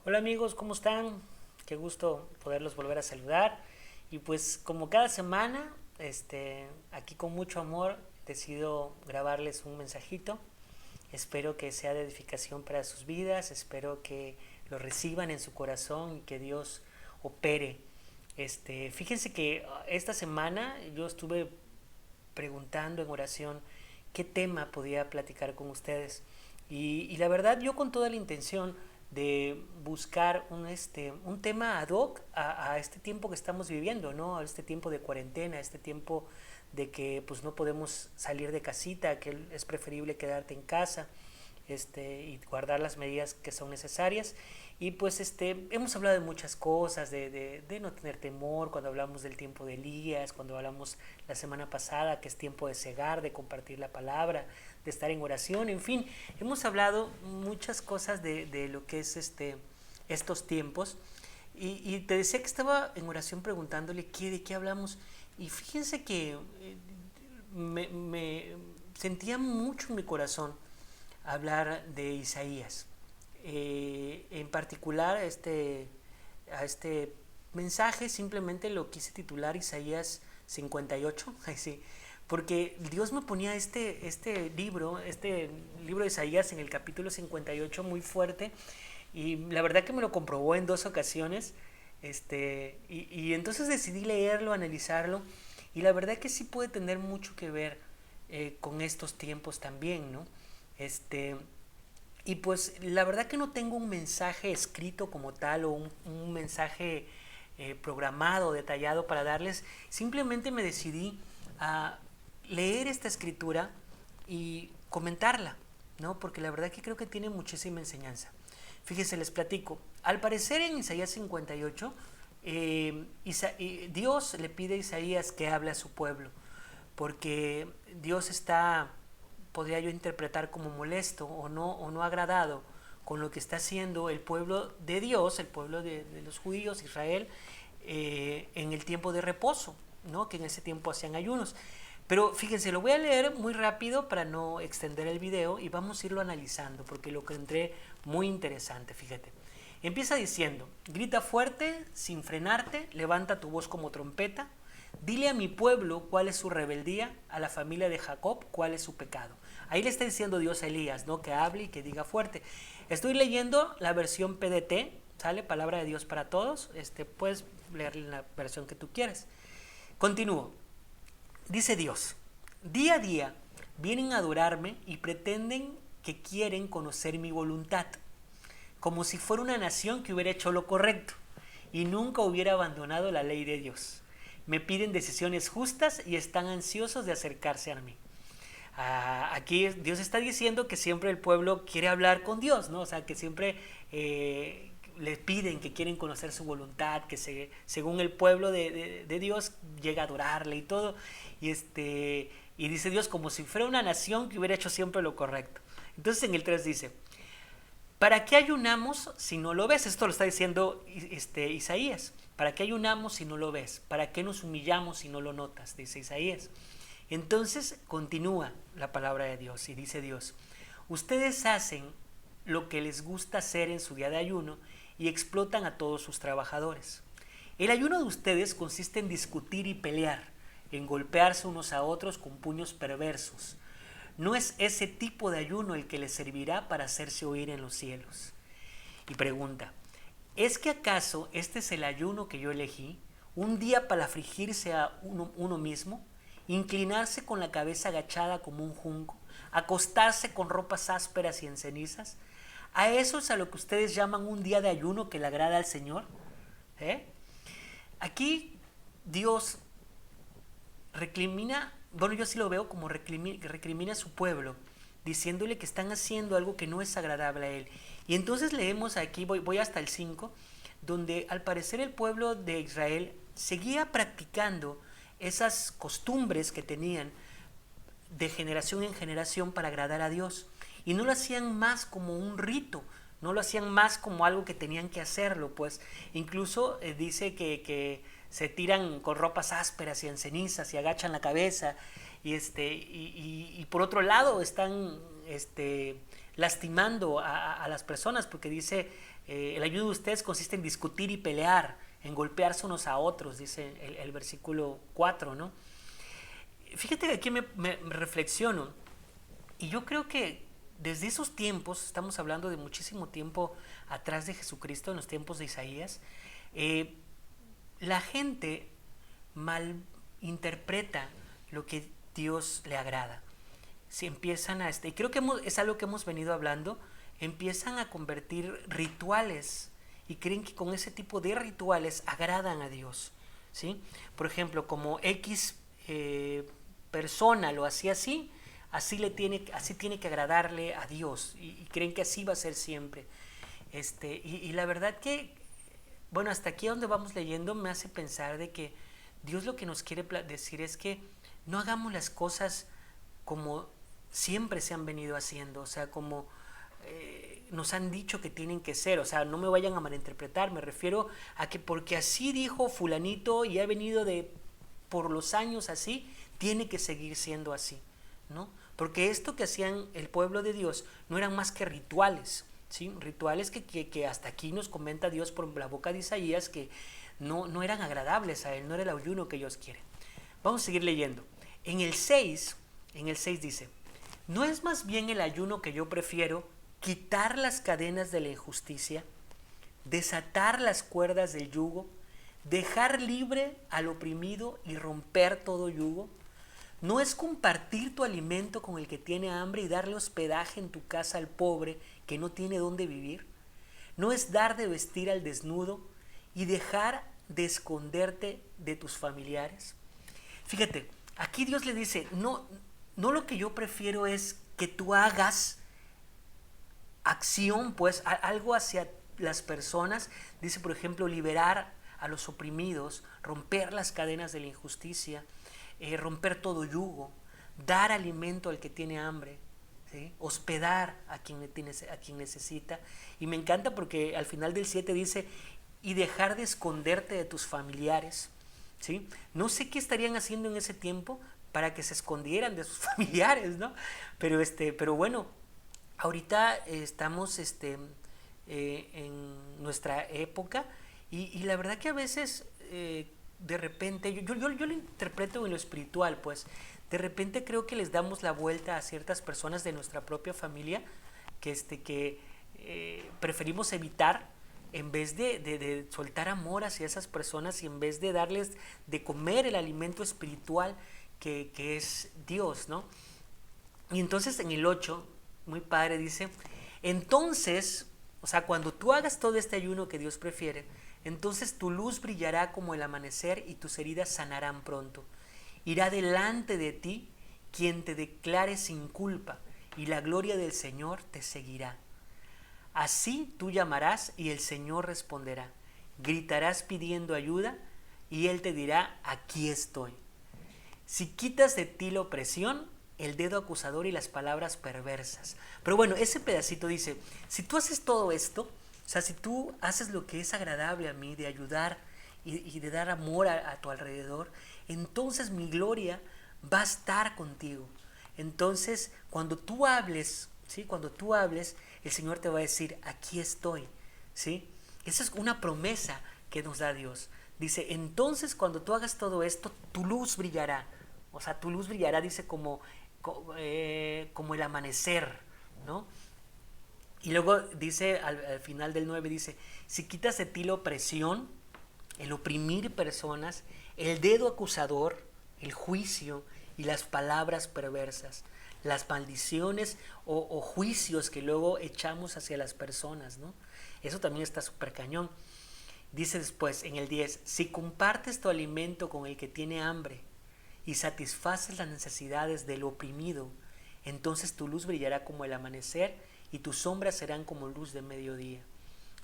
Hola amigos, ¿cómo están? Qué gusto poderlos volver a saludar. Y pues como cada semana, aquí con mucho amor decido grabarles un mensajito. Espero que sea de edificación para sus vidas, espero que lo reciban en su corazón y que Dios opere. Fíjense que esta semana yo estuve preguntando en oración qué tema podía platicar con ustedes. Y la verdad, yo con toda la intención de buscar un tema ad hoc a este tiempo que estamos viviendo, ¿no? A este tiempo de cuarentena, a este tiempo de que pues no podemos salir de casita, que es preferible quedarte en casa y guardar las medidas que son necesarias. Y pues hemos hablado de muchas cosas, de no tener temor, cuando hablamos del tiempo de Elías, cuando hablamos la semana pasada que es tiempo de cegar, de compartir la palabra, de estar en oración, en fin, hemos hablado muchas cosas de lo que es estos tiempos. Y te decía que estaba en oración preguntándole de qué hablamos. Y fíjense que me sentía mucho en mi corazón hablar de Isaías. En particular, a este mensaje simplemente lo quise titular Isaías 58, sí, porque Dios me ponía este libro de Isaías en el capítulo 58 muy fuerte, y la verdad que me lo comprobó en dos ocasiones, y entonces decidí leerlo, analizarlo, y la verdad que sí puede tener mucho que ver con estos tiempos también, ¿no? Este, y pues la verdad que no tengo un mensaje escrito como tal o un mensaje programado, detallado para darles. Simplemente me decidí a leer esta escritura y comentarla, ¿no? Porque la verdad que creo que tiene muchísima enseñanza. Fíjense, les platico. Al parecer en Isaías 58, Dios le pide a Isaías que hable a su pueblo, porque Dios está, podría yo interpretar como molesto o no agradado con lo que está haciendo el pueblo de Dios, el pueblo de los judíos, Israel, en el tiempo de reposo, ¿no? Que en ese tiempo hacían ayunos. Pero fíjense, lo voy a leer muy rápido para no extender el video y vamos a irlo analizando porque lo encontré muy interesante, fíjate. Empieza diciendo: grita fuerte, sin frenarte, levanta tu voz como trompeta, dile a mi pueblo cuál es su rebeldía, a la familia de Jacob cuál es su pecado. Ahí le está diciendo Dios a Elías, ¿no? Que hable y que diga fuerte. Estoy leyendo la versión PDT, ¿sale? Palabra de Dios para todos. Puedes leer la versión que tú quieras. Continúo. Dice Dios: día a día vienen a adorarme y pretenden que quieren conocer mi voluntad, como si fuera una nación que hubiera hecho lo correcto y nunca hubiera abandonado la ley de Dios. Me piden decisiones justas y están ansiosos de acercarse a mí. Aquí Dios está diciendo que siempre el pueblo quiere hablar con Dios, ¿no? O sea, que siempre le piden, que quieren conocer su voluntad, que según el pueblo de Dios llega a adorarle y todo. Y dice Dios como si fuera una nación que hubiera hecho siempre lo correcto. Entonces en el 3 dice: ¿para qué ayunamos si no lo ves? Esto lo está diciendo Isaías. ¿Para qué ayunamos si no lo ves? ¿Para qué nos humillamos si no lo notas? Dice Isaías. Entonces continúa la palabra de Dios y dice Dios: ustedes hacen lo que les gusta hacer en su día de ayuno y explotan a todos sus trabajadores. El ayuno de ustedes consiste en discutir y pelear, en golpearse unos a otros con puños perversos. No es ese tipo de ayuno el que les servirá para hacerse oír en los cielos. Y pregunta: ¿es que acaso este es el ayuno que yo elegí? ¿Un día para afligirse a uno mismo? ¿Inclinarse con la cabeza agachada como un junco? ¿Acostarse con ropas ásperas y en cenizas? ¿A eso es a lo que ustedes llaman un día de ayuno que le agrada al Señor? ¿Eh? Aquí Dios recrimina, bueno, yo sí lo veo como recrimina a su pueblo, diciéndole que están haciendo algo que no es agradable a él. Y entonces leemos aquí, voy hasta el 5, donde al parecer el pueblo de Israel seguía practicando esas costumbres que tenían de generación en generación para agradar a Dios. Y no lo hacían más como un rito, no lo hacían más como algo que tenían que hacerlo, pues incluso dice que se tiran con ropas ásperas y en cenizas y agachan la cabeza y por otro lado están lastimando a las personas, porque dice, el ayuno de ustedes consiste en discutir y pelear, en golpearse unos a otros, dice el versículo 4, ¿no? Fíjate que aquí me reflexiono, y yo creo que desde esos tiempos, estamos hablando de muchísimo tiempo atrás de Jesucristo, en los tiempos de Isaías, eh, la gente malinterpreta lo que Dios le agrada. Si empiezan a, y creo que es algo que hemos venido hablando, empiezan a convertir rituales y creen que con ese tipo de rituales agradan a Dios, ¿sí? Por ejemplo, como X persona lo hacía así, así tiene que agradarle a Dios y creen que así va a ser siempre. Y la verdad que, bueno, hasta aquí donde vamos leyendo me hace pensar de que Dios lo que nos quiere decir es que no hagamos las cosas como siempre se han venido haciendo, o sea, como nos han dicho que tienen que ser, o sea, no me vayan a malinterpretar, me refiero a que porque así dijo fulanito y ha venido por los años así, tiene que seguir siendo así, ¿no? Porque esto que hacían el pueblo de Dios no eran más que rituales, ¿sí? Rituales que hasta aquí nos comenta Dios por la boca de Isaías que no eran agradables a él, no era el ayuno que ellos quieren. Vamos a seguir leyendo. En el 6 dice, ¿no es más bien el ayuno que yo prefiero quitar las cadenas de la injusticia, desatar las cuerdas del yugo, dejar libre al oprimido y romper todo yugo? ¿No es compartir tu alimento con el que tiene hambre y darle hospedaje en tu casa al pobre que no tiene dónde vivir? ¿No es dar de vestir al desnudo y dejar de esconderte de tus familiares? Fíjate, aquí Dios le dice, no lo que yo prefiero es que tú hagas acción, pues algo hacia las personas. Dice, por ejemplo, liberar a los oprimidos, romper las cadenas de la injusticia, romper todo yugo, dar alimento al que tiene hambre, ¿sí? Hospedar a quien necesita. Y me encanta porque al final del 7 dice, y dejar de esconderte de tus familiares, ¿sí? No sé qué estarían haciendo en ese tiempo para que se escondieran de sus familiares, ¿no? Pero bueno, ahorita estamos en nuestra época y la verdad que a veces de repente, yo lo interpreto en lo espiritual, pues de repente creo que les damos la vuelta a ciertas personas de nuestra propia familia que preferimos evitar en vez de soltar amor hacia esas personas y en vez de darles de comer el alimento espiritual que es Dios, ¿no? Y entonces en el 8, muy padre, dice, entonces, o sea, cuando tú hagas todo este ayuno que Dios prefiere, entonces tu luz brillará como el amanecer y tus heridas sanarán pronto. Irá delante de ti quien te declare sin culpa y la gloria del Señor te seguirá. Así tú llamarás y el Señor responderá. Gritarás pidiendo ayuda y Él te dirá, aquí estoy. Si quitas de ti la opresión, el dedo acusador y las palabras perversas. Pero bueno, ese pedacito dice, si tú haces todo esto, o sea, si tú haces lo que es agradable a mí, de ayudar y de dar amor a tu alrededor, entonces mi gloria va a estar contigo. Entonces, cuando tú hables, ¿sí? Cuando tú hables, el Señor te va a decir, aquí estoy, ¿sí? Esa es una promesa que nos da Dios. Dice, entonces cuando tú hagas todo esto, tu luz brillará. O sea, tu luz brillará, dice, como el amanecer, ¿no? Y luego dice, al final del 9, dice, si quitas de ti la opresión, el oprimir personas, el dedo acusador, el juicio y las palabras perversas, las maldiciones o juicios que luego echamos hacia las personas, ¿no? Eso también está súper cañón. Dice después en el 10, si compartes tu alimento con el que tiene hambre y satisfaces las necesidades del oprimido, entonces tu luz brillará como el amanecer y tus sombras serán como luz de mediodía.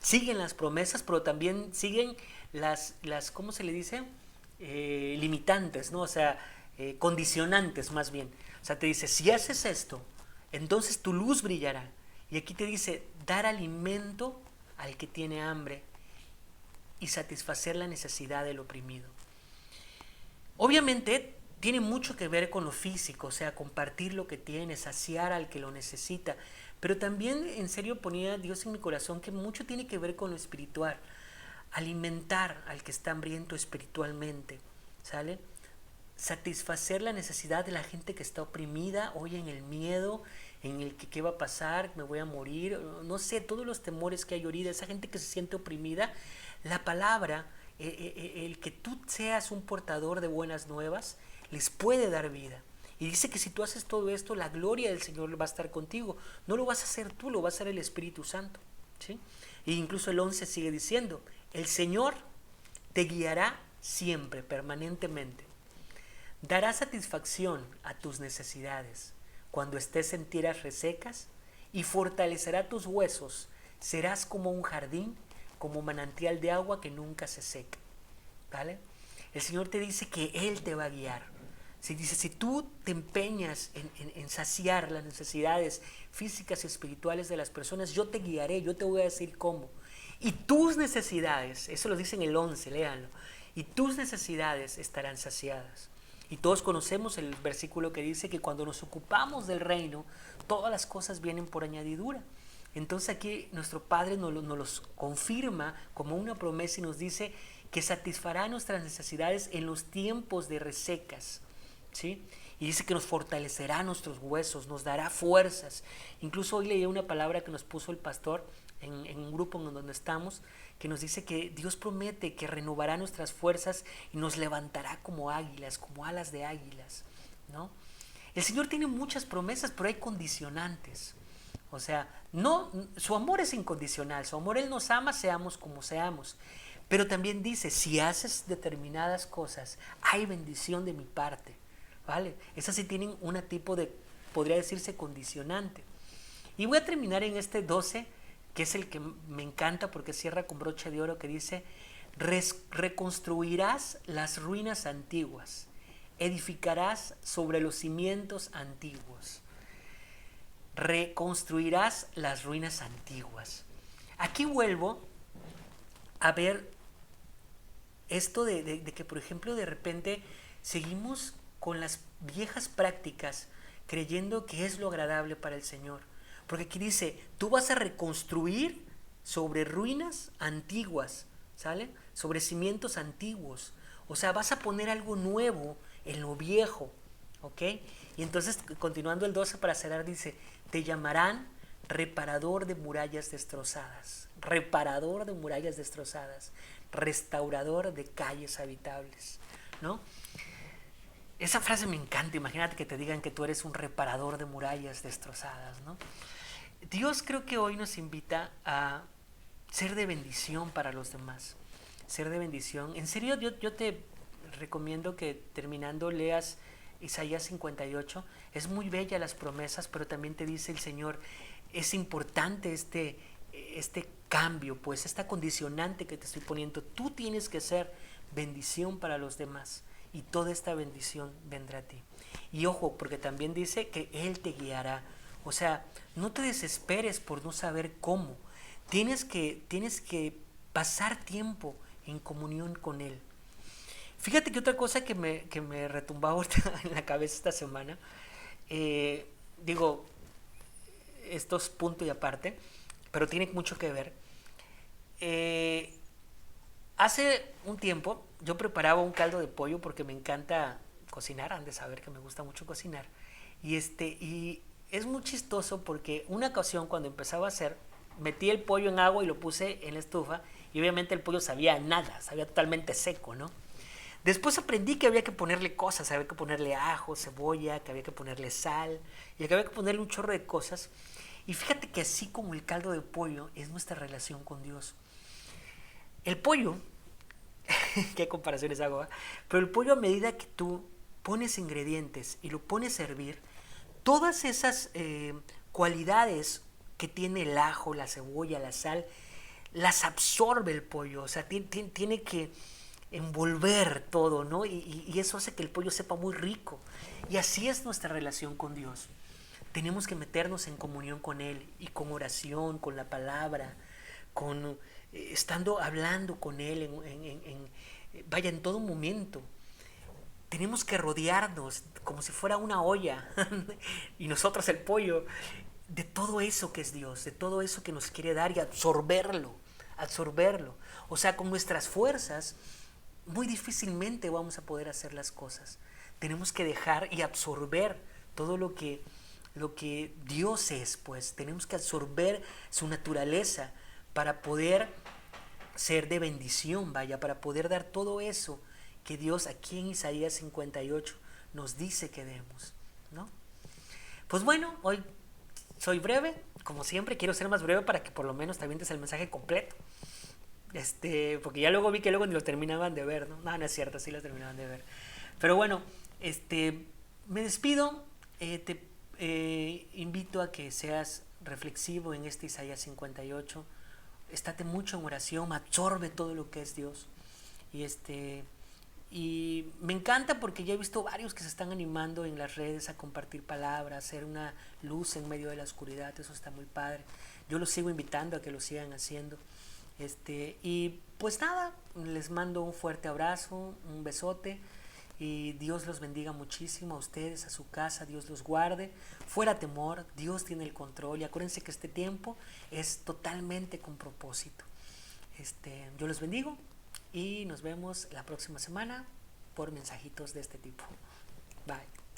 Siguen las promesas, pero también siguen las ¿cómo se le dice? Limitantes, ¿no? O sea, condicionantes más bien. O sea, te dice, si haces esto, entonces tu luz brillará. Y aquí te dice, dar alimento al que tiene hambre y satisfacer la necesidad del oprimido. Obviamente tiene mucho que ver con lo físico, o sea, compartir lo que tienes, saciar al que lo necesita, Pero también en serio ponía Dios en mi corazón que mucho tiene que ver con lo espiritual. Alimentar al que está hambriento espiritualmente, ¿sale? Satisfacer la necesidad de la gente que está oprimida hoy en el miedo, en el que qué va a pasar, me voy a morir, no sé, todos los temores que hay ahorita, esa gente que se siente oprimida. La palabra, el que tú seas un portador de buenas nuevas, les puede dar vida. Y dice que si tú haces todo esto, la gloria del Señor va a estar contigo. No lo vas a hacer tú, lo va a hacer el Espíritu Santo, ¿sí? E incluso el 11 sigue diciendo, el Señor te guiará siempre, permanentemente. Dará satisfacción a tus necesidades cuando estés en tierras resecas y fortalecerá tus huesos. Serás como un jardín, como manantial de agua que nunca se seca. ¿Vale? El Señor te dice que Él te va a guiar. Si tú te empeñas en saciar las necesidades físicas y espirituales de las personas, yo te guiaré, yo te voy a decir cómo. Y tus necesidades, eso lo dice en el 11, léanlo, y tus necesidades estarán saciadas. Y todos conocemos el versículo que dice que cuando nos ocupamos del reino, todas las cosas vienen por añadidura. Entonces aquí nuestro Padre nos los confirma como una promesa y nos dice que satisfará nuestras necesidades en los tiempos de resecas, ¿sí? Y dice que nos fortalecerá nuestros huesos, nos dará fuerzas. Incluso hoy leí una palabra que nos puso el pastor en un grupo en donde estamos, que nos dice que Dios promete que renovará nuestras fuerzas y nos levantará como águilas, como alas de águilas, ¿no? El Señor tiene muchas promesas, pero hay condicionantes. O sea, no, su amor es incondicional, su amor, Él nos ama, seamos como seamos. Pero también dice, si haces determinadas cosas, hay bendición de mi parte, ¿vale? Esas sí tienen un tipo de, podría decirse, condicionante. Y voy a terminar en este 12, que es el que me encanta porque cierra con broche de oro, que dice, reconstruirás las ruinas antiguas, edificarás sobre los cimientos antiguos. Reconstruirás las ruinas antiguas. Aquí vuelvo a ver esto de que, por ejemplo, de repente seguimos con las viejas prácticas creyendo que es lo agradable para el Señor. Porque aquí dice, tú vas a reconstruir sobre ruinas antiguas, ¿sale? Sobre cimientos antiguos. O sea, vas a poner algo nuevo en lo viejo, ¿ok? Y entonces, continuando el 12 para cerrar, dice, te llamarán reparador de murallas destrozadas, reparador de murallas destrozadas, restaurador de calles habitables, ¿no? Esa frase me encanta, imagínate que te digan que tú eres un reparador de murallas destrozadas, ¿no? Dios creo que hoy nos invita a ser de bendición para los demás, ser de bendición. En serio, yo te recomiendo que terminando leas Isaías 58, es muy bella las promesas, pero también te dice el Señor, es importante este cambio, pues esta condicionante que te estoy poniendo, tú tienes que ser bendición para los demás y toda esta bendición vendrá a ti. Y ojo, porque también dice que Él te guiará. O sea, no te desesperes por no saber cómo. Tienes que pasar tiempo en comunión con Él. Fíjate que otra cosa que me retumbaba ahorita en la cabeza esta semana, digo, esto es punto y aparte, pero tiene mucho que ver. Hace un tiempo yo preparaba un caldo de pollo porque me encanta cocinar, han de saber que me gusta mucho cocinar. Y es muy chistoso porque una ocasión cuando empezaba a hacer, metí el pollo en agua y lo puse en la estufa y obviamente el pollo sabía a nada, sabía totalmente seco, ¿no? Después aprendí que había que ponerle cosas, había que ponerle ajo, cebolla, que había que ponerle sal y que había que ponerle un chorro de cosas. Y fíjate que así como el caldo de pollo es nuestra relación con Dios. El pollo, qué comparaciones hago, ¿eh? Pero el pollo, a medida que tú pones ingredientes y lo pones a hervir, todas esas cualidades que tiene el ajo, la cebolla, la sal, las absorbe el pollo. O sea, tiene que envolver todo, ¿no? Y eso hace que el pollo sepa muy rico. Y así es nuestra relación con Dios. Tenemos que meternos en comunión con Él y con oración, con la palabra, con estando hablando con Él vaya, en todo momento. Tenemos que rodearnos como si fuera una olla y nosotros el pollo. de todo eso que es Dios, de todo eso que nos quiere dar y absorberlo, absorberlo. O sea, con nuestras fuerzas muy difícilmente vamos a poder hacer las cosas. Tenemos que dejar y absorber todo lo que Dios es, pues tenemos que absorber su naturaleza para poder ser de bendición, vaya, para poder dar todo eso que Dios aquí en Isaías 58 nos dice que demos, ¿no? Pues bueno, hoy soy breve, como siempre, quiero ser más breve para que por lo menos te avientes el mensaje completo. Porque ya luego vi que luego ni lo terminaban de ver, ¿no? No, no es cierto, sí lo terminaban de ver. Pero bueno, me despido, te invito a que seas reflexivo en este Isaías 58. Estate mucho en oración, absorbe todo lo que es Dios. Y y me encanta porque ya he visto varios que se están animando en las redes a compartir palabras, a hacer una luz en medio de la oscuridad. Eso está muy padre. Yo los sigo invitando a que lo sigan haciendo. Y pues nada, les mando un fuerte abrazo, un besote y Dios los bendiga muchísimo a ustedes, a su casa, Dios los guarde. Fuera temor, Dios tiene el control y acuérdense que este tiempo es totalmente con propósito. Yo los bendigo y nos vemos la próxima semana por mensajitos de este tipo. Bye.